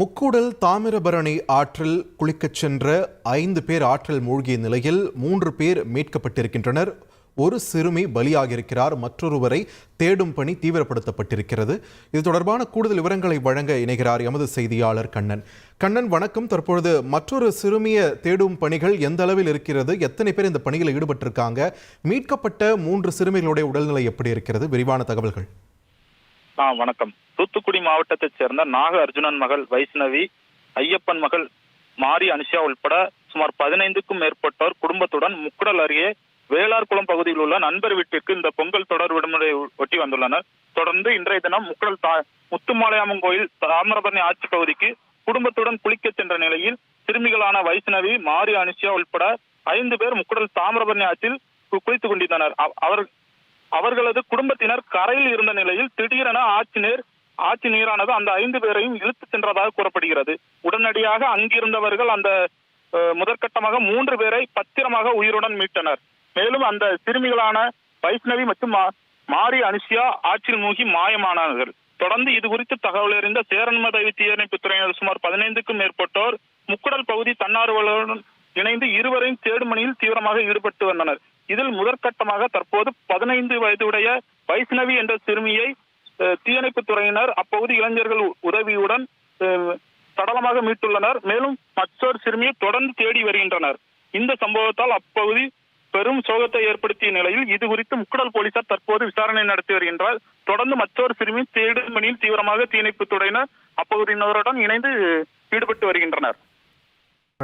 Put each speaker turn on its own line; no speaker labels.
முக்கூடல் தாமிரபரணி ஆற்றில் குளிக்கச் சென்ற 5 பேர் ஆற்றில் மூழ்கிய நிலையில் 3 பேர் மீட்கப்பட்டிருக்கின்றனர். ஒரு சிறுமி பலியாகியிருக்கிறார். மற்றொருவரை தேடும் பணி தீவிரப்படுத்தப்பட்டிருக்கிறது. இது தொடர்பான கூடுதல் விவரங்களை வழங்க இணைகிறார் எமது செய்தியாளர் கண்ணன். கண்ணன், வணக்கம். தற்பொழுது மற்றொரு சிறுமியை தேடும் பணிகள் எந்த அளவில் இருக்கிறது? எத்தனை பேர் இந்த பணியில் ஈடுபட்டிருக்காங்க? மீட்கப்பட்ட 3 சிறுமிகளுடைய உடல்நிலை எப்படி இருக்கிறது? விரிவான தகவல்கள்.
வணக்கம். தூத்துக்குடி மாவட்டத்தைச் சேர்ந்த நாக அர்ஜுனன் மகள் வைஷ்ணவி, ஐயப்பன் மகள் மாரி அனுஷா உள்பட சுமார் 15க்கும் மேற்பட்டோர் குடும்பத்துடன் முக்கூடல் அருகே வேளார்குளம் பகுதியில் உள்ள நண்பர் வீட்டிற்கு இந்த பொங்கல் தொடர் விடுமுறை ஒட்டி வந்துள்ளனர். தொடர்ந்து இன்றைய தினம் முக்கூடல் முத்துமாலையம்மன் கோயில் தாமிரபரணி ஆட்சி பகுதிக்கு குடும்பத்துடன் குளிக்க சென்ற நிலையில் சிறுமிகளான வைஷ்ணவி, மாரி அனுஷா உள்பட 5 பேர் முக்கூடல் தாமிரபரணி ஆற்றில் குளித்துக் கொண்டிருந்தனர். அவர்களது குடும்பத்தினர் கரையில் இருந்த நிலையில் திடீரென ஆட்சி நீரானது அந்த 5 பேரையும் இழுத்து சென்றதாக கூறப்படுகிறது. உடனடியாக அங்கிருந்தவர்கள் அந்த முதற்கட்டமாக 3 பேரை பத்திரமாக உயிருடன் மீட்டனர். மேலும் அந்த சிறுமிகளான வைஷ்ணவி மற்றும் மாரி அனுஷியா ஆற்றில் மூழ்கி மாயமானார்கள். தொடர்ந்து இது குறித்து தகவல் அறிந்த சேரன்மதவி தீயணைப்பு துறையினர் சுமார் 15க்கும் மேற்பட்டோர் முக்கூடல் பகுதி தன்னார்வலருடன் இணைந்து இருவரையும் தேடும் பணியில் தீவிரமாக ஈடுபட்டு வந்தனர். இதில் முதற்கட்டமாக தற்போது 15 வயதுடைய வைஷ்ணவி என்ற சிறுமியை தீயணைப்பு துறையினர் அப்பகுதி இளைஞர்கள் உதவியுடன் சடலமாக மீட்டுள்ளனர். மேலும் மற்றொரு சிறுமியை தொடர்ந்து தேடி வருகின்றனர். இந்த சம்பவத்தால் அப்பகுதி பெரும் சோகத்தை ஏற்படுத்திய நிலையில் இது குறித்து முக்கூடல் போலீசார் தற்போது விசாரணை நடத்தி வருகின்றனர். தொடர்ந்து மற்றொரு சிறுமி தேடும் பணியில் தீவிரமாக தீயணைப்பு துறையினர் அப்பகுதியினருடன் இணைந்து ஈடுபட்டு வருகின்றனர்.